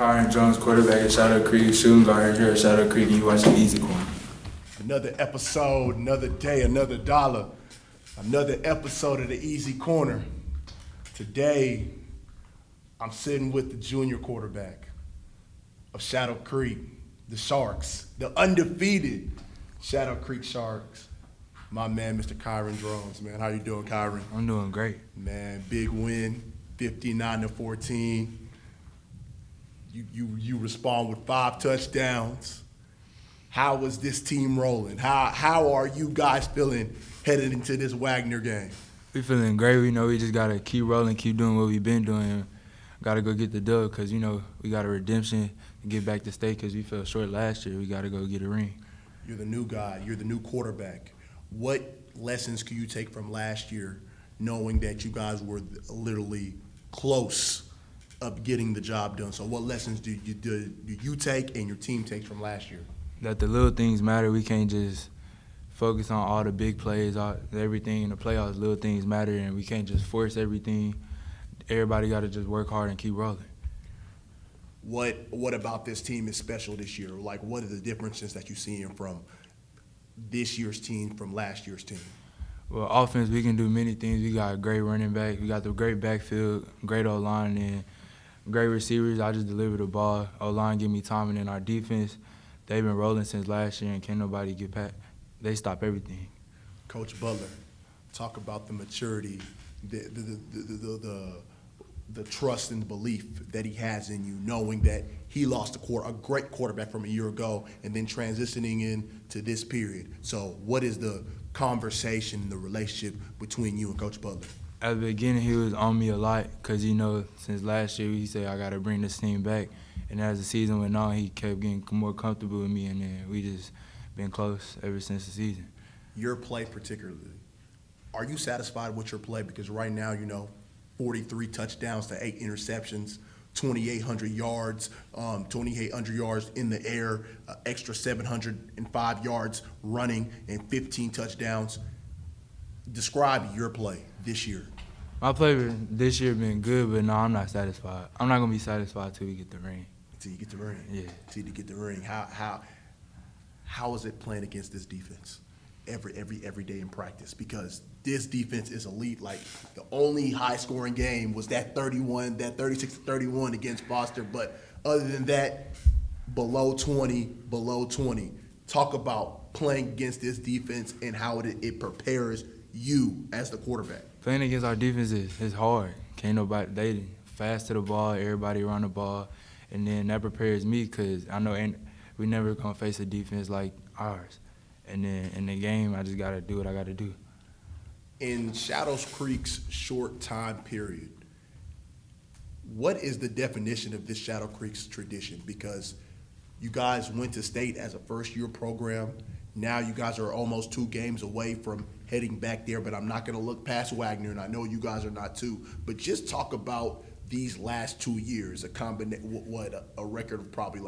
Kyron Jones, quarterback at Shadow Creek, shooting guard here at Shadow Creek, and you watching Easy Corner. Another episode, another day, another dollar, another episode of the Easy Corner. Today, I'm sitting with the junior quarterback of Shadow Creek, the Sharks, the undefeated Shadow Creek Sharks. My man, Mr. Kyron Jones, man. How you doing, Kyron? I'm doing great. Man, big win, 59-14. You respond with 5 touchdowns. How was this team rolling? How are you guys feeling headed into this Wagner game? We feeling great. We know we just got to keep rolling, keep doing what we've been doing. Got to go get the dub because, we got a redemption to get back to state because we fell short last year. We got to go get a ring. You're the new guy. You're the new quarterback. What lessons can you take from last year knowing that you guys were literally close of getting the job done? So what lessons do you take and your team takes from last year? That the little things matter. We can't just focus on all the big plays, everything in the playoffs. Little things matter, and we can't just force everything. Everybody got to just work hard and keep rolling. What about this team is special this year? Like, what are the differences that you're seeing from this year's team from last year's team? Well, offense, we can do many things. We got a great running back. We got the great backfield, great O-line, and great receivers. I just deliver the ball. O-line give me time, and then our defense, they've been rolling since last year, and can't nobody get past. They stop everything. Coach Butler, talk about the maturity, the trust and the belief that he has in you, knowing that he lost a great quarterback from a year ago and then transitioning into this period. So what is the conversation, the relationship between you and Coach Butler? At the beginning, he was on me a lot because, since last year, he said, I got to bring this team back. And as the season went on, he kept getting more comfortable with me, and then we just been close ever since the season. Your play particularly, are you satisfied with your play? Because right now, 43 touchdowns to 8 interceptions, 2,800 yards, 2,800 yards in the air, extra 705 yards running, and 15 touchdowns. Describe your play this year. My play this year been good, but no, I'm not satisfied. I'm not gonna be satisfied till we get the ring. Until you get the ring. Yeah. Until you get the ring. How is it playing against this defense every day in practice? Because this defense is elite. Like, the only high-scoring game was that 36-31 against Foster. But other than that, below 20. Talk about playing against this defense and how it prepares you as the quarterback. Playing against our defense is hard. Can't nobody, they fast to the ball, everybody run the ball, and then that prepares me because I know we never gonna face a defense like ours. And then in the game, I just gotta do what I gotta do. In Shadow Creek's short time period, what is the definition of this Shadow Creek's tradition? Because you guys went to state as a first-year program. Now you guys are almost 2 games away from heading back there, but I'm not going to look past Wagner, and I know you guys are not too. But just talk about these last 2 years, a record of probably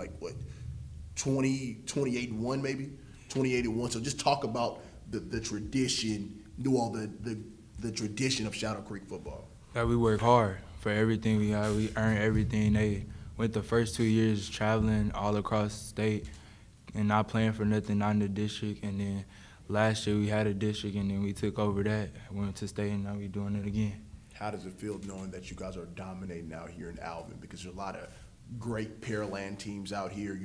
28-1 maybe? 28-1. So just talk about the tradition, the tradition of Shadow Creek football. That we work hard for everything we got. We earn everything. They went the first 2 years traveling all across the state and not playing for nothing, not in the district. And then last year we had a district, and then we took over that, went to state, and now we're doing it again. How does it feel knowing that you guys are dominating out here in Alvin? Because there's a lot of great Pearland teams out here.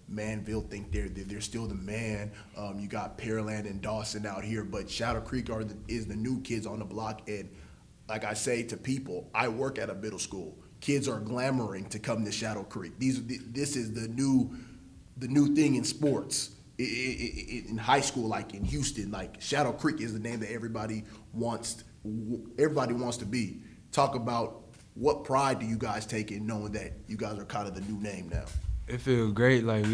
Manville think they're still the man. You got Pearland and Dawson out here, but Shadow Creek is the new kids on the block. And like I say to people, I work at a middle school. Kids are glamoring to come to Shadow Creek. This is the new thing in sports. In high school, like in Houston, like Shadow Creek is the name that everybody wants to be. Talk about what pride do you guys take in knowing that you guys are kind of the new name now? It feels great. Like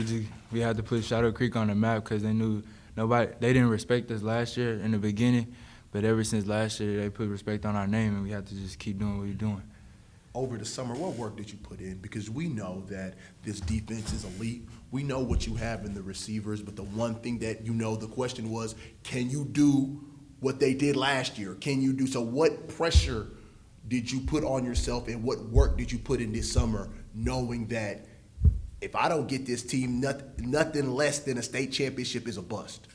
we had to put Shadow Creek on the map because they knew they didn't respect us last year in the beginning, but ever since last year they put respect on our name, and we have to just keep doing what we're doing. Over the summer, what work did you put in? Because we know that this defense is elite. We know what you have in the receivers, but the one thing that the question was, can you do what they did last year? Can you do so? What pressure did you put on yourself, and what work did you put in this summer, knowing that if I don't get this team, nothing less than a state championship is a bust?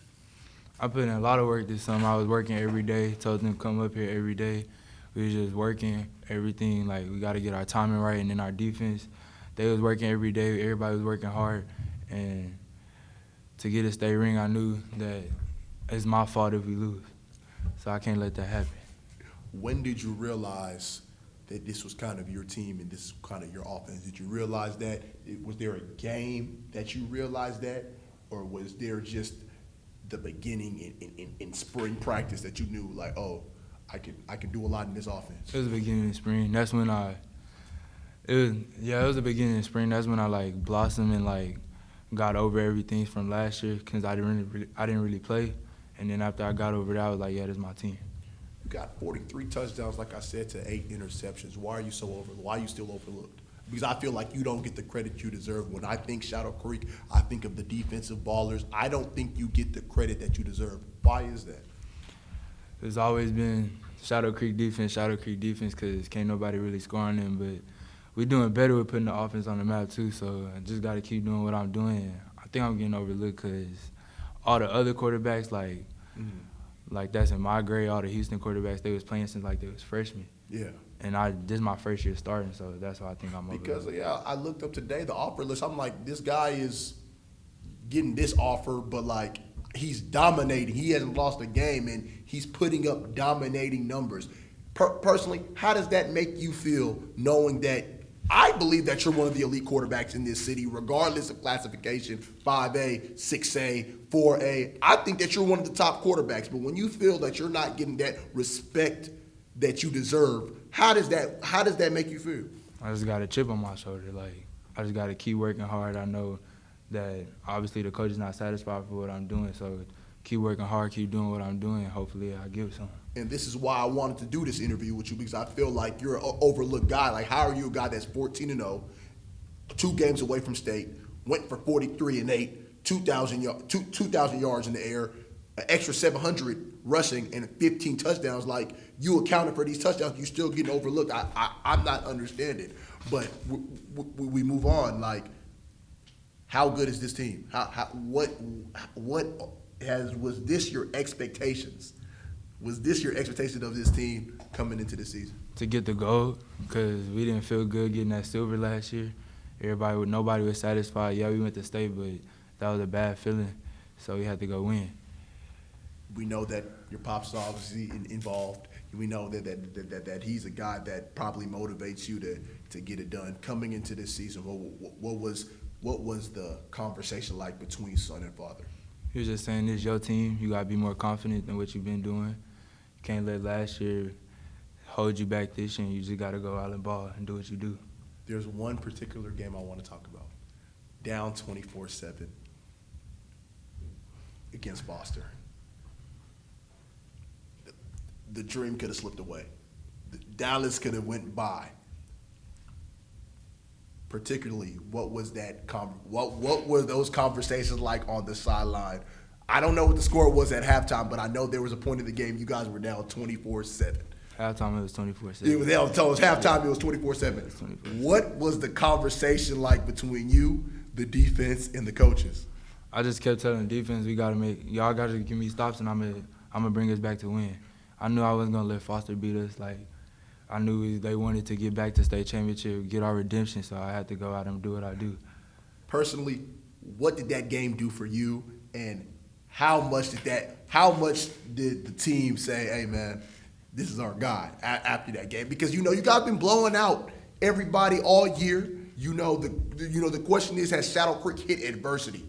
I put in a lot of work this summer. I was working every day, told them to come up here every day. We was just working everything. Like, we got to get our timing right, and then our defense. They was working every day. Everybody was working hard. And to get a state ring, I knew that it's my fault if we lose. So I can't let that happen. When did you realize that this was kind of your team and this is kind of your offense? Did you realize that? Was there a game that you realized that? Or was there just the beginning in spring practice that you knew, like, oh, I can do a lot in this offense? It was the beginning of spring. That's when it was the beginning of spring. That's when I, like, blossomed and, like, got over everything from last year because I didn't really play. And then after I got over that, I was like, yeah, this is my team. You got 43 touchdowns, like I said, to 8 interceptions. Why are you why are you still overlooked? Because I feel like you don't get the credit you deserve. When I think Shadow Creek, I think of the defensive ballers. I don't think you get the credit that you deserve. Why is that? It's always been Shadow Creek defense, because can't nobody really score on them. But we're doing better with putting the offense on the map, too, so I just got to keep doing what I'm doing. I think I'm getting overlooked because all the other quarterbacks, like that's in my grade, all the Houston quarterbacks, they was playing since, like, they was freshmen. Yeah. And this is my first year starting, so that's why I think I'm overlooked. Because, yeah, I looked up today, the offer list. I'm like, this guy is getting this offer, but, like, he's dominating. He hasn't lost a game, and he's putting up dominating numbers. Personally, how does that make you feel knowing that I believe that you're one of the elite quarterbacks in this city, regardless of classification, 5A, 6A, 4A. I think that you're one of the top quarterbacks, but when you feel that you're not getting that respect that you deserve, how does that make you feel? I just got a chip on my shoulder. Like, I just got to keep working hard. I know that obviously the coach is not satisfied for what I'm doing, so keep working hard, keep doing what I'm doing. Hopefully I give something. And this is why I wanted to do this interview with you, because I feel like you're an overlooked guy. Like, how are you a guy that's 14-0, 2 games away from state, went for 43 and 8, 2,000 yards in the air, an extra 700 rushing, and 15 touchdowns? Like, you accounted for these touchdowns, you still getting overlooked. I'm not understanding. But we move on. Like, how good is this team? Was this your expectations? Was this your expectation of this team coming into the season? To get the gold, because we didn't feel good getting that silver last year. Nobody was satisfied. Yeah, we went to state, but that was a bad feeling, so we had to go win. We know that your pop's obviously involved. We know that he's a guy that probably motivates you to get it done. Coming into this season, what was the conversation like between son and father? He was just saying, this is your team. You got to be more confident than what you've been doing. You can't let last year hold you back this year. You just got to go out and ball and do what you do. There's one particular game I want to talk about. Down 24-7 against Foster. The dream could have slipped away. Dallas could have went by. Particularly, what was that? What were those conversations like on the sideline? I don't know what the score was at halftime, but I know there was a point in the game you guys were down 24-7. Halftime, it was 24-7. It was halftime. It was 24-7. What was the conversation like between you, the defense, and the coaches? I just kept telling the defense, y'all got to give me stops, and I'm gonna bring us back to win. I knew I wasn't gonna let Foster beat us. Like, I knew they wanted to get back to state championship, get our redemption, so I had to go out and do what I do. Personally, what did that game do for you, and how much did the team say, hey, man, this is our guy after that game? Because, you guys been blowing out everybody all year. The question is, has Shadow Creek hit adversity?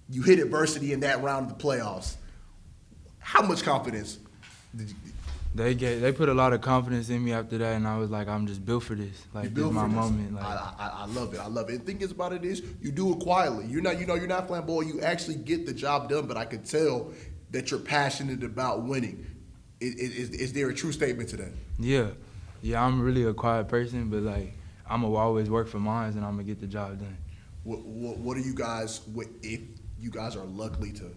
You hit adversity in that round of the playoffs. How much confidence did you get? They put a lot of confidence in me after that, and I was like, I'm just built for this. Like, this is my moment. Like, I love it. I love it. And the thing is about it is, you do it quietly. You're not flamboyant. You actually get the job done. But I could tell that you're passionate about winning. Is there a true statement to that? Yeah, I'm really a quiet person, but like, I'm gonna always work for mine, and I'm gonna get the job done. What are you guys? If you guys are lucky to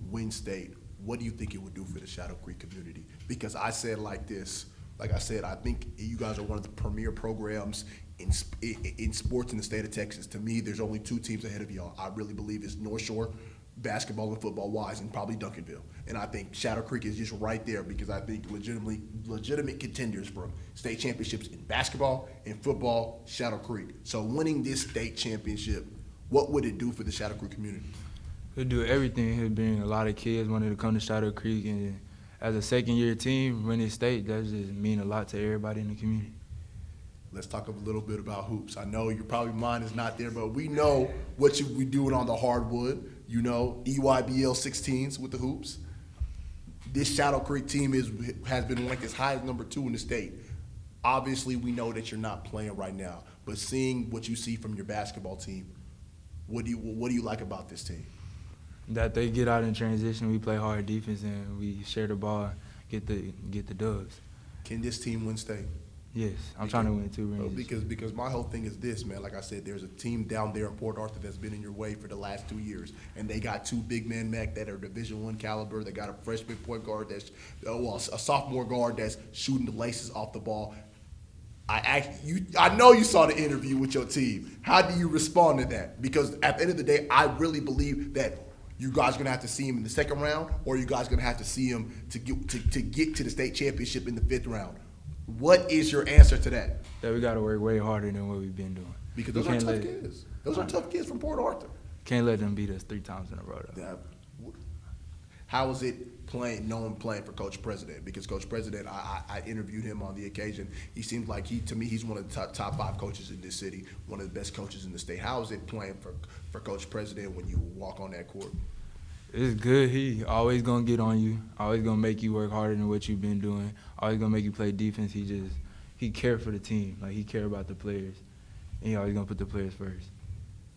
win state, what do you think it would do for the Shadow Creek community? Because I said like this, like I said, I think you guys are one of the premier programs in sports in the state of Texas. To me, there's only two teams ahead of y'all. I really believe it's North Shore, basketball and football wise, and probably Duncanville. And I think Shadow Creek is just right there because I think legitimate contenders for state championships in basketball and football, Shadow Creek. So winning this state championship, what would it do for the Shadow Creek community? He'll do everything. He'll bring a lot of kids wanting to come to Shadow Creek, and as a second-year team winning state, that just mean a lot to everybody in the community. Let's talk a little bit about hoops. I know your probably mind is not there, but we know what you be doing on the hardwood. You know, EYBL 16s with the hoops. This Shadow Creek team has been ranked as high as number 2 in the state. Obviously, we know that you're not playing right now, but seeing what you see from your basketball team, what do you like about this team? That they get out in transition, we play hard defense, and we share the ball, get the dubs. Can this team win state? Yes, I'm trying to win 2 rings. Because my whole thing is this, man. Like I said, there's a team down there in Port Arthur that's been in your way for the last 2 years, and they got 2 big men that are Division I caliber. They got a freshman point guard that's a sophomore guard that's shooting the laces off the ball. I know you saw the interview with your team. How do you respond to that? Because at the end of the day, I really believe that you guys are gonna have to see him in the second round, or you guys are gonna have to see him to get to the state championship in the 5th round. What is your answer to that? That we got to work way harder than what we've been doing. Because those are tough kids. Those are tough kids from Port Arthur. Can't let them beat us 3 times in a row, though. How is it playing for Coach President? Because Coach President, I interviewed him on the occasion. He seems like to me, he's one of the top 5 coaches in this city, one of the best coaches in the state. How is it playing for Coach President when you walk on that court? It's good. He always gonna get on you. Always gonna make you work harder than what you've been doing. Always gonna make you play defense. He care for the team. Like, he care about the players, and he always gonna put the players first.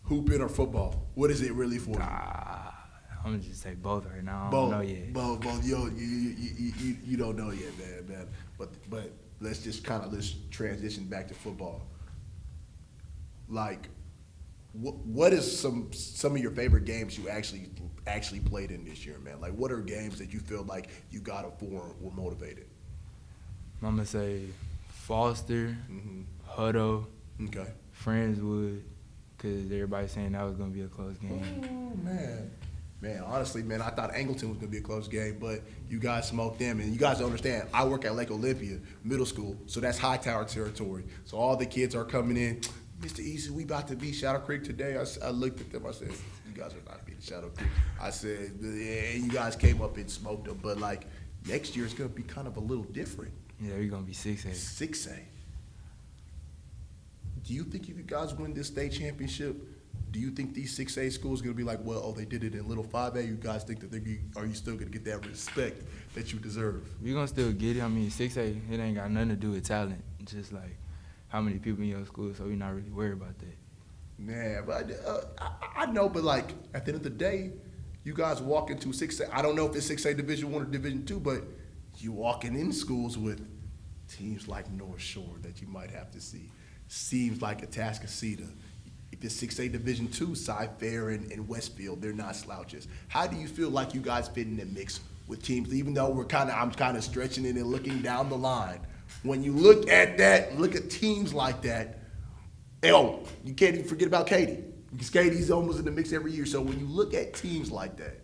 Hooping or football? What is it really for you? I'm gonna just say both right now. I Both. don't know yet. Both. You don't know yet, man. But let's transition back to football. Like, what is some of your favorite games you actually played in this year, man? Like, what are games that you feel like you got up for and were motivated? I'm gonna say Foster, Hutto, Okay. Friendswood, because everybody's saying that was gonna be a close game. Oh, man, honestly, man, I thought Angleton was going to be a close game, but you guys smoked them. And you guys don't understand, I work at Lake Olympia Middle School, so that's Hightower territory. So all the kids are coming in, Mr. Easy, we about to beat Shadow Creek today. I looked at them, I said, you guys are not beating Shadow Creek. I said, yeah, you guys came up and smoked them, but like next year it's going to be kind of a little different. Yeah, we're going to be 6A. 6A. Do you think if you guys win this state championship, do you think these 6A schools are going to be like, well, they did it in little 5A? You guys think that are you still going to get that respect that you deserve? We're going to still get it. I mean, 6A, it ain't got nothing to do with talent. It's just like how many people in your school, so we're not really worried about that. Yeah, but I know, but like at the end of the day, you guys walk into 6A. I don't know if it's 6A Division I or Division II, but you walking in schools with teams like North Shore that you might have to see. Seems like Atascocita. If it's 6A Division II, Cy-Fair and Westfield, they're not slouches. How do you feel like you guys fit in the mix with teams, even though I'm kind of stretching it and looking down the line? When you look at teams like that, you can't even forget about Katy, because Katie's almost in the mix every year. So when you look at teams like that,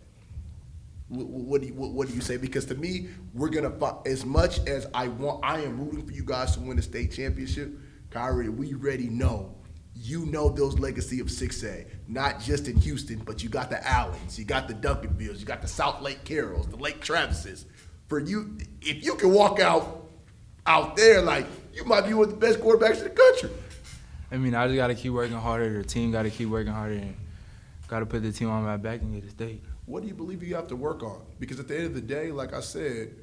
what do you say? Because to me, we're gonna as much as I am rooting for you guys to win the state championship. Kyron, we already know. You know those legacy of 6A, not just in Houston, but you got the Allens, you got the Duncanvilles, you got the South Lake Carrolls, the Lake Travises. For you, if you can walk out there, like, you might be one of the best quarterbacks in the country. I mean, I just got to keep working harder. The team got to keep working harder, and got to put the team on my back and get a state. What do you believe you have to work on? Because at the end of the day, like I said,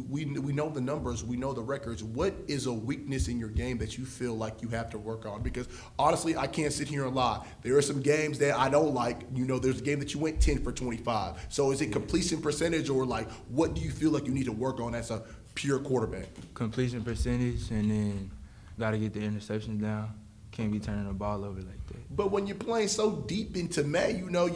we know the numbers, we know the records. What is a weakness in your game that you feel like you have to work on? Because honestly, I can't sit here and lie. There are some games that I don't like. You know, there's a game that you went 10 for 25. So is it completion percentage, or like, what do you feel like you need to work on as a pure quarterback? Completion percentage, and then got to get the interceptions down. Can't be turning the ball over like that. But when you're playing so deep into May, you know,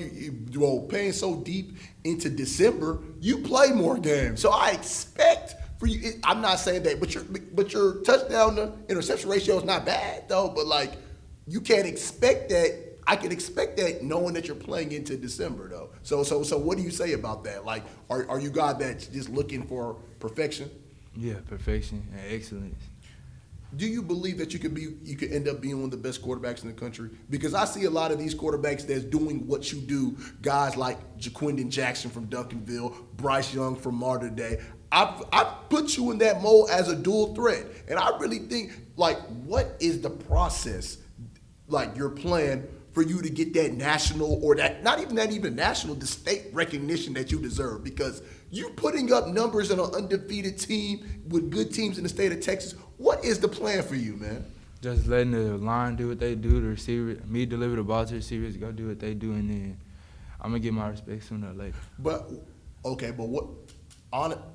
playing so deep into December, you play more games. So I expect for you, I'm not saying that, but your touchdown to interception ratio is not bad though. But like, you can't expect that. I can expect that knowing that you're playing into December though. So what do you say about that? Like, are you guys that's just looking for perfection? Yeah, perfection and excellence. Do you believe that you could end up being one of the best quarterbacks in the country? Because I see a lot of these quarterbacks that's doing what you do. Guys like Jaquindon Jackson from Duncanville, Bryce Young from Mater Dei. I put you in that mold as a dual threat, and I really think like, what is the process, like your plan for you to get that national or that not even national, the state recognition that you deserve? Because you putting up numbers on an undefeated team with good teams in the state of Texas. What is the plan for you, man? Just letting the line do what they do, the receiver, me deliver the ball to the receivers, go do what they do, and then I'm going to get my respect sooner or later. But, okay, but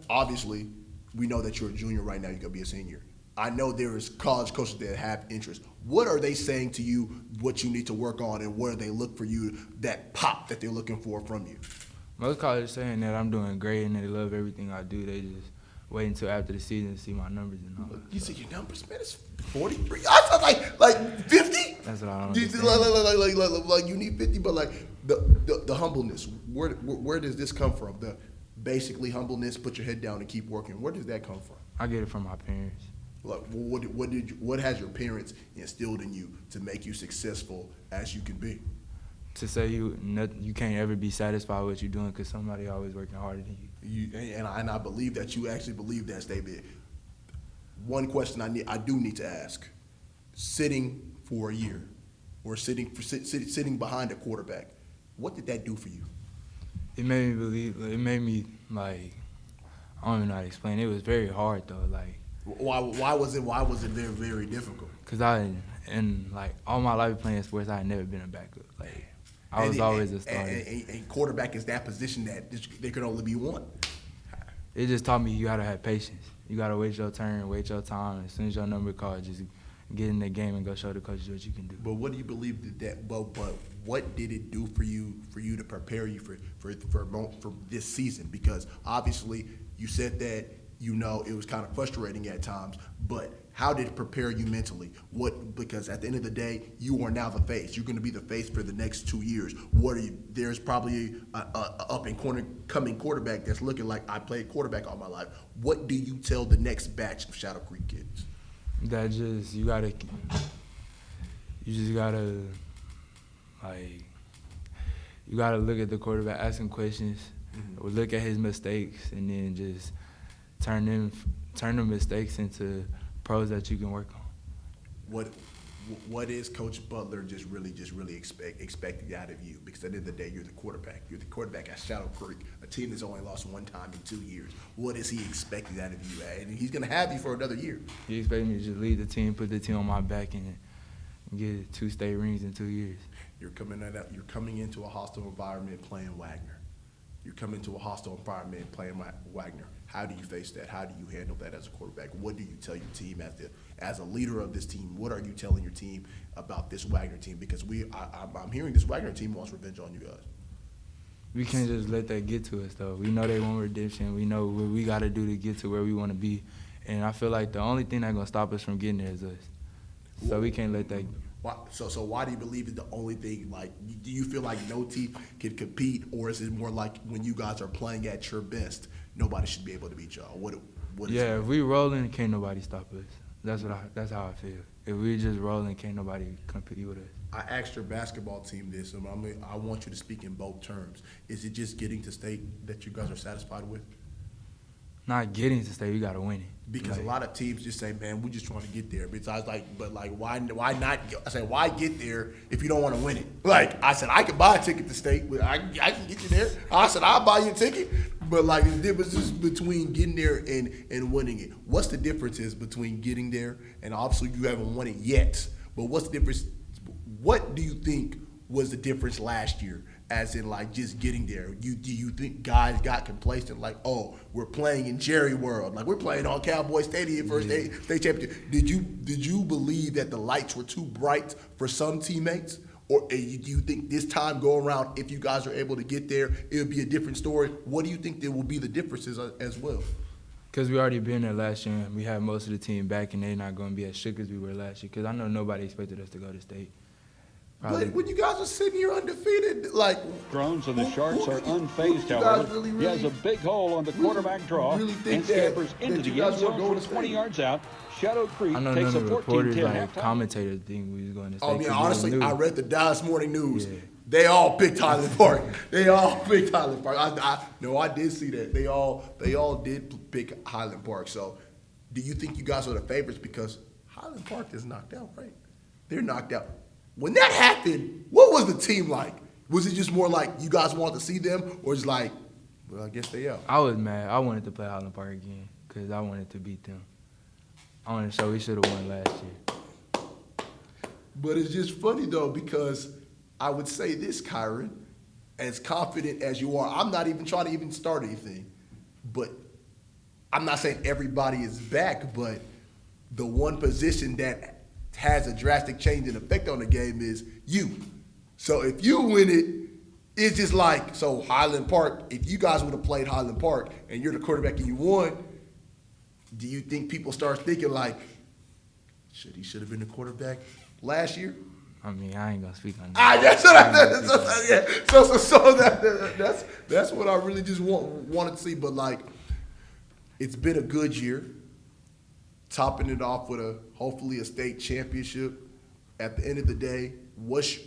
obviously, we know that you're a junior right now, you're going to be a senior. I know there is college coaches that have interest. What are they saying to you, what you need to work on, and where they look for you, that pop that they're looking for from you? Most colleges saying that I'm doing great and they love everything I do. They just wait until after the season to see my numbers and all that. You see your numbers, man, it's 43. I thought like 50? That's what I don't understand. Like you need 50, but like the humbleness, where does this come from? The basically humbleness, put your head down and keep working. Where does that come from? I get it from my parents. Like, what has your parents instilled in you to make you successful as you can be? To say you can't ever be satisfied with what you're doing because somebody always working harder than you. And I believe that you actually believe that statement. One question I do need to ask: sitting for a year, or sitting behind a quarterback, what did that do for you? It made me believe. It made me like, I don't even know how to explain. It was very hard though. Like, why was it very, very difficult? Cause in like all my life playing sports, I had never been a backup. Like, I was always a starter. And quarterback is that position that there can only be one. It just taught me you gotta have patience. You gotta wait your turn, wait your time. As soon as your number called, just get in the game and go show the coaches what you can do. But what do you believe that? But what did it do for you to prepare you for this season? Because obviously you said that it was kind of frustrating at times, but how did it prepare you mentally? Because at the end of the day, you are now the face. You're going to be the face for the next 2 years. There's probably a up and coming quarterback that's looking like I played quarterback all my life. What do you tell the next batch of Shadow Creek kids? That you just gotta look at the quarterback, ask him questions, or look at his mistakes, and then just turn the mistakes into pros that you can work on. What is Coach Butler just really expecting out of you? Because at the end of the day, you're the quarterback. You're the quarterback at Shadow Creek, a team that's only lost one time in 2 years. What is he expecting out of you? And he's going to have you for another year. He expects me to just lead the team, put the team on my back, and get 2 state rings in 2 years. You're coming into a hostile environment playing Wagner. You're coming into a hostile environment playing Wagner. How do you face that? How do you handle that as a quarterback? What do you tell your team as a leader of this team? What are you telling your team about this Wagner team? Because I'm hearing this Wagner team wants revenge on you guys. We can't just let that get to us, though. We know they want redemption. We know what we got to do to get to where we want to be. And I feel like the only thing that's going to stop us from getting there is us. So we can't let that. So why do you believe it's the only thing? Like, do you feel like no team can compete, or is it more like when you guys are playing at your best, nobody should be able to beat y'all? What is yeah, if we rolling, can't nobody stop us. That's how I feel. If we just rolling, can't nobody compete with us. I asked your basketball team this, and I want you to speak in both terms. Is it just getting to state that you guys are satisfied with? Not getting to state, we got to win it. Because a lot of teams just say, man, we just trying to get there. Besides, why not? I said, why get there if you don't want to win it? Like, I said, I could buy a ticket to state, but I can get you there. I said, I'll buy you a ticket. But like, the difference is between getting there and winning it. What's the differences between getting there, and obviously you haven't won it yet, but what's the difference? What do you think was the difference last year? As in, like, just getting there. Do you think guys got complacent? Like, oh, we're playing in Jerry World. Like, we're playing on Cowboy Stadium for state championship. Did you believe that the lights were too bright for some teammates? Or do you think this time go around, if you guys are able to get there, it'll be a different story? What do you think there will be the differences as well? Because we already been there last year, and we had most of the team back, and they're not going to be as shook as we were last year. Because I know nobody expected us to go to state. Probably. But when you guys are sitting here undefeated, like Drones and the Sharks are who unfazed, you guys however. really, He has a big hole on the quarterback draw really think and scampers that into you the guys end zone will go from to 20 state? yards out. Shadow Creek I know takes none a of the reporters, 14-10 like, halftime. commentators think we was going to state. I mean, 'cause we honestly, knew. I read the Dallas Morning News. Yeah. They all picked Highland Park. They all picked Highland Park. I did see that. They all did pick Highland Park. So, do you think you guys are the favorites because Highland Park is knocked out, right? They're knocked out. When that happened, what was the team like? Was it just more like you guys wanted to see them, or just like, well, I guess they out? I was mad. I wanted to play Highland Park again because I wanted to beat them. I wanted to show we should have won last year. But it's just funny though because I would say this, Kyron, as confident as you are, I'm not even trying to even start anything, but I'm not saying everybody is back, but the one position that has a drastic change in effect on the game is you. So if you win it, it's just like, so Highland Park, if you guys would have played Highland Park and you're the quarterback and you won, do you think people start thinking like, should have been the quarterback last year? I mean, I ain't going to speak on that. That's what I said. So that's what I really just wanted to see. But like, it's been a good year, topping it off with hopefully a state championship. At the end of the day, what's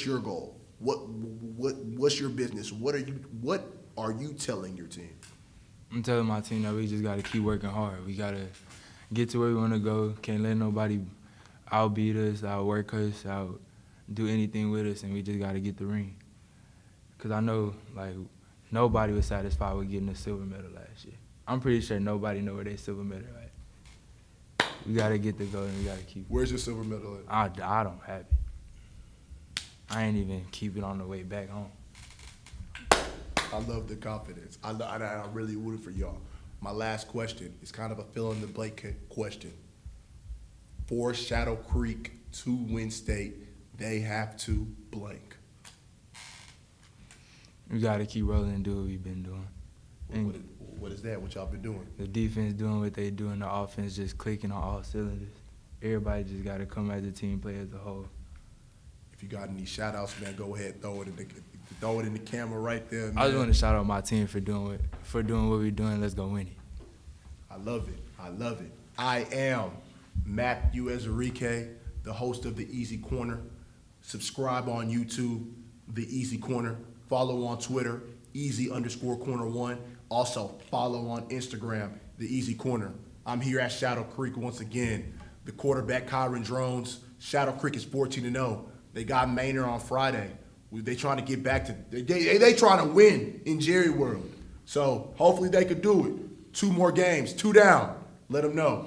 your goal? What's your business? What are you telling your team? I'm telling my team that we just got to keep working hard. We got to get to where we want to go. Can't let nobody outbeat us, outwork us, do anything with us, and we just got to get the ring. Because I know, like, nobody was satisfied with getting a silver medal last year. I'm pretty sure nobody know where their silver medal at. We got to get the gold, and we got to keep it. Where's your silver medal at? I don't have it. I ain't even keep it on the way back home. I love the confidence. I really rooted for y'all. My last question is kind of a fill-in-the-blank question. For Shadow Creek to win state, they have to blank. We got to keep rolling and do what we've been doing. And What is that? What y'all been doing? the defense doing what they do, and the offense just clicking on all cylinders. Everybody just got to come as a team, play as a whole. If you got any shout-outs, man, go ahead, throw it in the camera right there, man. I just want to shout out my team for doing what we're doing. Let's go win it. I love it. I am Matthew Ezerique, the host of The Easy Corner. Subscribe on YouTube, The Easy Corner. Follow on Twitter, Easy_Corner1. Also, follow on Instagram, The Easy Corner. I'm here at Shadow Creek once again. The quarterback, Kyron Drones. Shadow Creek is 14-0. They got Maynard on Friday. They trying to get back to they trying to win in Jerry World. So hopefully they could do it. 2 more games, 2 down. Let them know.